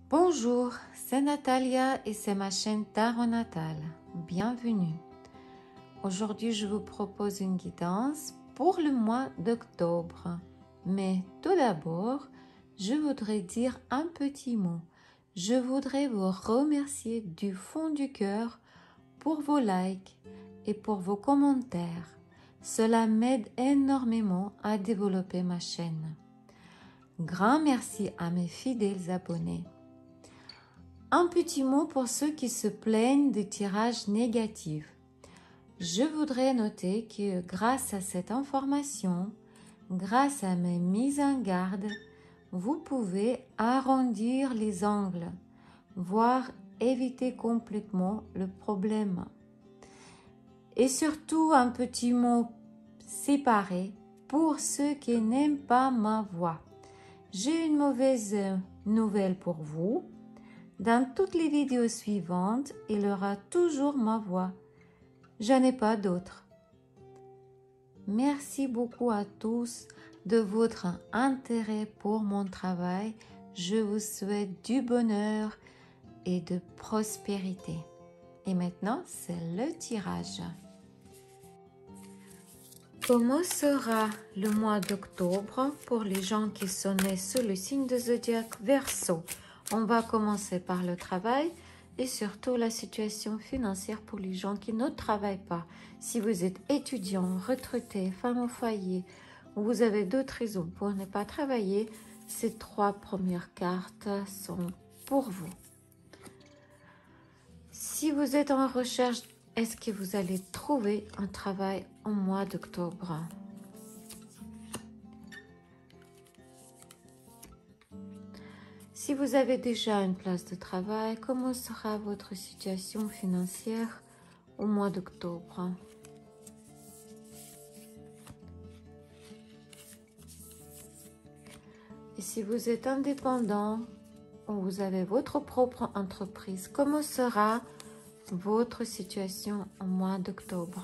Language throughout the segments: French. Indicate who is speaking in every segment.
Speaker 1: Bonjour, c'est Natalia et c'est ma chaîne Tarot Natal. Bienvenue. Aujourd'hui, je vous propose une guidance pour le mois d'octobre. Mais tout d'abord, je voudrais dire un petit mot. Je voudrais vous remercier du fond du cœur pour vos likes et pour vos commentaires. Cela m'aide énormément à développer ma chaîne. Grand merci à mes fidèles abonnés. Un petit mot pour ceux qui se plaignent des tirages négatifs. Je voudrais noter que grâce à cette information, grâce à mes mises en garde, vous pouvez arrondir les angles, voire éviter complètement le problème. Et surtout un petit mot séparé pour ceux qui n'aiment pas ma voix. J'ai une mauvaise nouvelle pour vous. Dans toutes les vidéos suivantes, il y aura toujours ma voix. Je n'ai pas d'autre. Merci beaucoup à tous de votre intérêt pour mon travail. Je vous souhaite du bonheur et de prospérité. Et maintenant, c'est le tirage. Comment sera le mois d'octobre pour les gens qui sont nés sous le signe de zodiaque Verseau? On va commencer par le travail et surtout la situation financière pour les gens qui ne travaillent pas. Si vous êtes étudiant, retraité, femme au foyer, ou vous avez d'autres raisons pour ne pas travailler, ces trois premières cartes sont pour vous. Si vous êtes en recherche, est-ce que vous allez trouver un travail au mois d'octobre? Si vous avez déjà une place de travail, comment sera votre situation financière au mois d'octobre? Et si vous êtes indépendant ou vous avez votre propre entreprise, comment sera votre situation au mois d'octobre?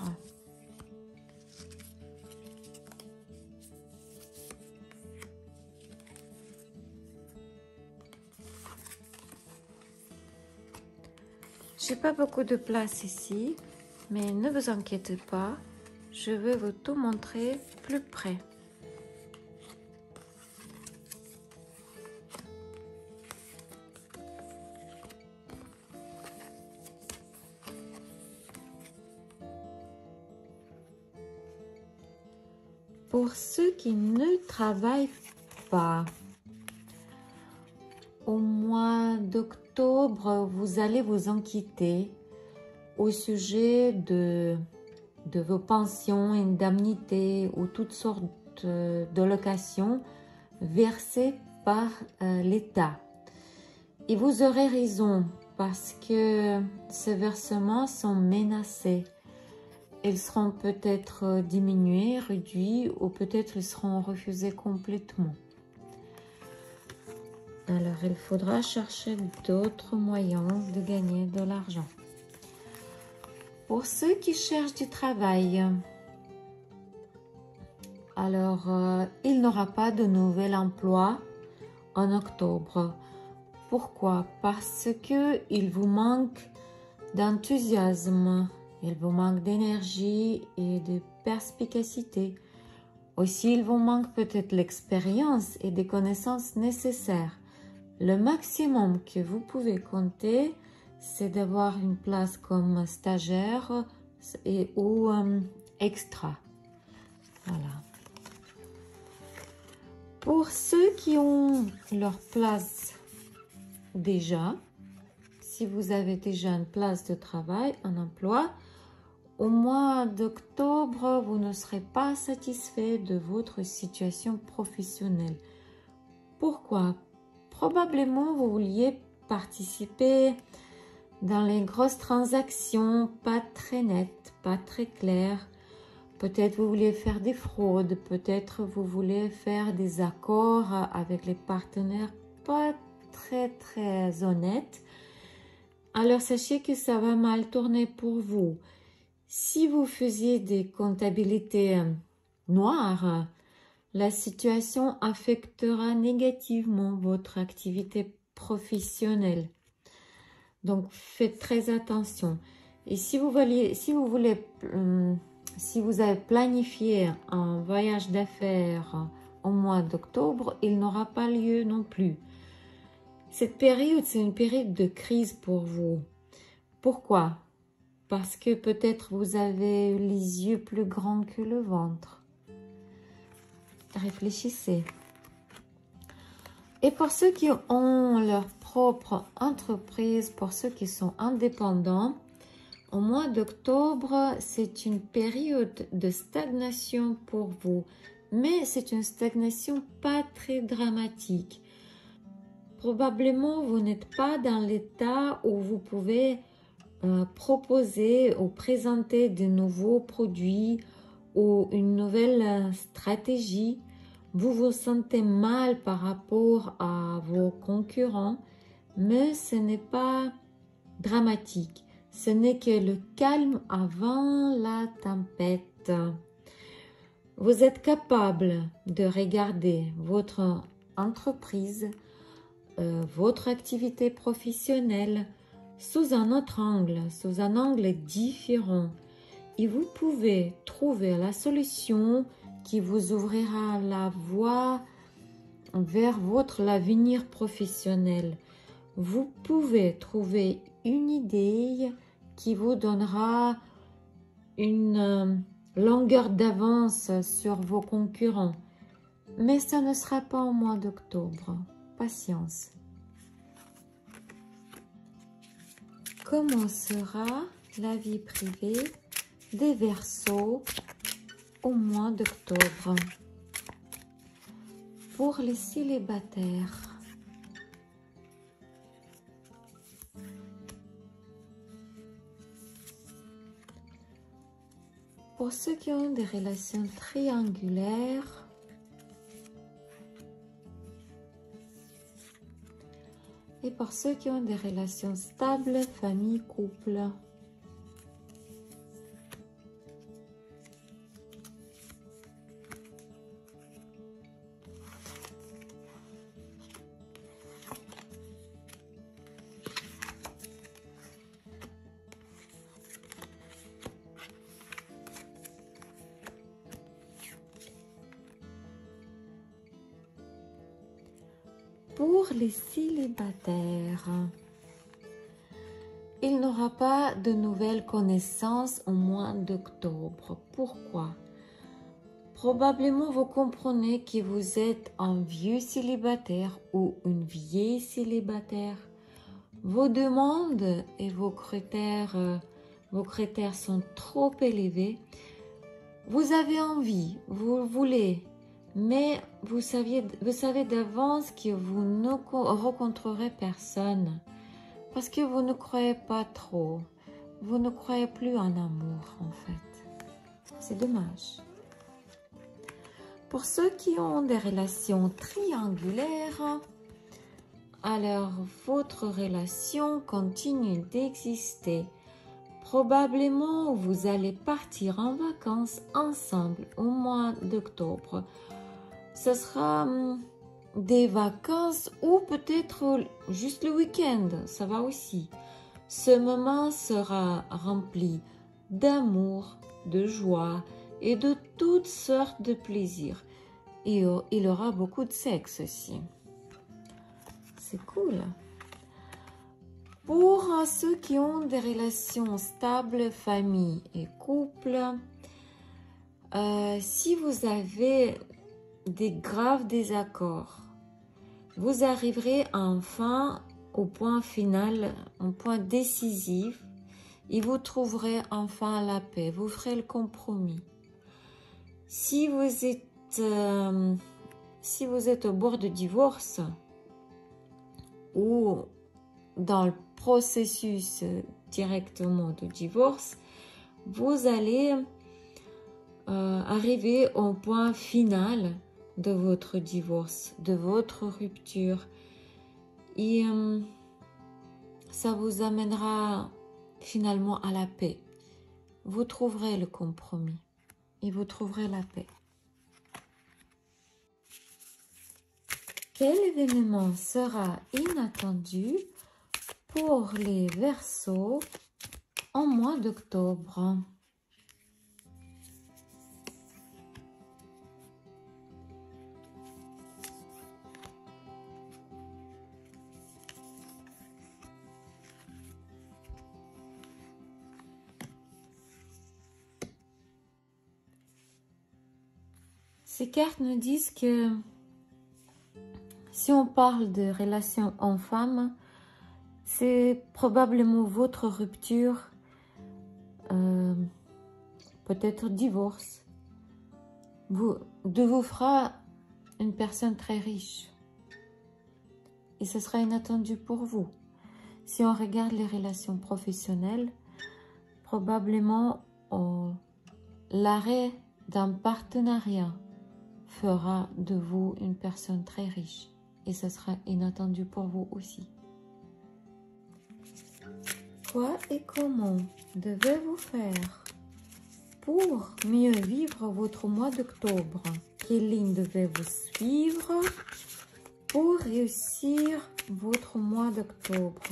Speaker 1: J'ai pas beaucoup de place ici, mais ne vous inquiétez pas, je vais vous tout montrer plus près. Pour ceux qui ne travaillent pas, au mois d'octobre, vous allez vous inquiéter au sujet de vos pensions, indemnités ou toutes sortes d'allocations versées par l'État. Et vous aurez raison parce que ces versements sont menacés. Ils seront peut-être diminués, réduits ou peut-être ils seront refusés complètement. Alors, il faudra chercher d'autres moyens de gagner de l'argent. Pour ceux qui cherchent du travail, alors, il n'aura pas de nouvel emploi en octobre. Pourquoi? Parce qu'il vous manque d'enthousiasme, il vous manque d'énergie et de perspicacité. Aussi, il vous manque peut-être l'expérience et des connaissances nécessaires. Le maximum que vous pouvez compter, c'est d'avoir une place comme stagiaire ou extra. Voilà. Pour ceux qui ont leur place déjà, si vous avez déjà une place de travail, un emploi, au mois d'octobre, vous ne serez pas satisfait de votre situation professionnelle. Pourquoi? Probablement, vous vouliez participer dans les grosses transactions pas très nettes, pas très claires. Peut-être vous voulez faire des fraudes, peut-être vous voulez faire des accords avec les partenaires pas très honnêtes. Alors, sachez que ça va mal tourner pour vous. Si vous faisiez des comptabilités noires, la situation affectera négativement votre activité professionnelle. Donc, faites très attention. Et si vous avez planifié un voyage d'affaires au mois d'octobre, il n'aura pas lieu non plus. Cette période, c'est une période de crise pour vous. Pourquoi? Parce que peut-être vous avez les yeux plus grands que le ventre. Réfléchissez. Et pour ceux qui ont leur propre entreprise, pour ceux qui sont indépendants, au mois d'octobre, c'est une période de stagnation pour vous. Mais c'est une stagnation pas très dramatique. Probablement, vous n'êtes pas dans l'état où vous pouvez proposer ou présenter de nouveaux produits ou une nouvelle stratégie. Vous vous sentez mal par rapport à vos concurrents, mais ce n'est pas dramatique. Ce n'est que le calme avant la tempête. Vous êtes capable de regarder votre entreprise, votre activité professionnelle sous un autre angle, sous un angle différent. Et vous pouvez trouver la solution qui vous ouvrira la voie vers votre avenir professionnel. Vous pouvez trouver une idée qui vous donnera une longueur d'avance sur vos concurrents. Mais ça ne sera pas au mois d'octobre. Patience. Comment sera la vie privée des Verseaux au mois d'octobre pour les célibataires? Pour ceux qui ont des relations triangulaires, et pour ceux qui ont des relations stables, famille, couple. Pour les célibataires, il n'aura pas de nouvelles connaissances au mois d'octobre. Pourquoi? Probablement vous comprenez que vous êtes un vieux célibataire ou une vieille célibataire. Vos demandes et vos critères sont trop élevés. Vous avez envie, vous voulez, mais vous savez d'avance que vous ne rencontrerez personne parce que vous ne croyez pas trop. Vous ne croyez plus en amour, en fait. C'est dommage. Pour ceux qui ont des relations triangulaires, alors votre relation continue d'exister. Probablement, vous allez partir en vacances ensemble au mois d'octobre. Ce sera des vacances ou peut-être juste le week-end, ça va aussi. Ce moment sera rempli d'amour, de joie et de toutes sortes de plaisirs. Et il y aura beaucoup de sexe aussi. C'est cool. Pour ceux qui ont des relations stables, famille et couple, si vous avez des graves désaccords, vous arriverez enfin au point final, au point décisif, et vous trouverez enfin la paix, vous ferez le compromis. Si vous êtes au bord de divorce ou dans le processus directement de divorce, vous allez arriver au point final de votre divorce, de votre rupture. Et ça vous amènera finalement à la paix. Vous trouverez le compromis et vous trouverez la paix. Quel événement sera inattendu pour les Verseaux en mois d'octobre? Ces cartes nous disent que si on parle de relations hommes-femmes, c'est probablement votre rupture, peut-être divorce. De vous fera une personne très riche. Et ce sera inattendu pour vous. Si on regarde les relations professionnelles, probablement l'arrêt d'un partenariat fera de vous une personne très riche. Et ce sera inattendu pour vous aussi. Quoi et comment devez-vous faire pour mieux vivre votre mois d'octobre? Quelle ligne devez-vous suivre pour réussir votre mois d'octobre?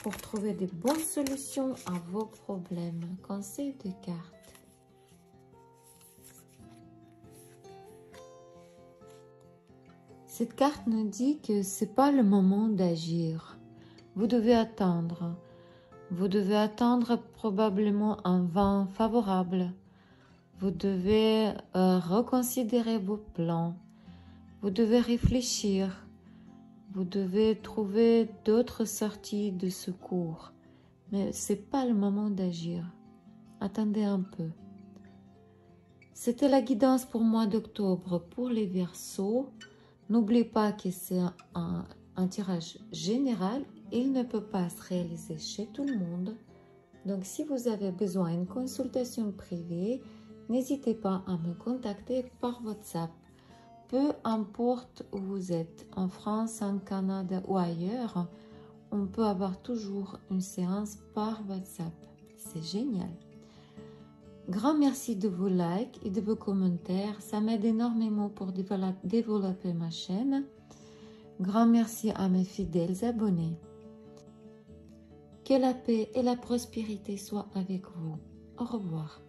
Speaker 1: Pour trouver de bonnes solutions à vos problèmes. Conseil de cartes. Cette carte nous dit que ce n'est pas le moment d'agir. Vous devez attendre. Vous devez attendre probablement un vent favorable. Vous devez reconsidérer vos plans. Vous devez réfléchir. Vous devez trouver d'autres sorties de secours. Mais ce n'est pas le moment d'agir. Attendez un peu. C'était la guidance pour mois d'octobre pour les Verseaux. N'oubliez pas que c'est un tirage général. Il ne peut pas se réaliser chez tout le monde. Donc, si vous avez besoin d'une consultation privée, n'hésitez pas à me contacter par WhatsApp. Peu importe où vous êtes, en France, en Canada ou ailleurs, on peut avoir toujours une séance par WhatsApp. C'est génial. Grand merci de vos likes et de vos commentaires. Ça m'aide énormément pour développer ma chaîne. Grand merci à mes fidèles abonnés. Que la paix et la prospérité soient avec vous. Au revoir.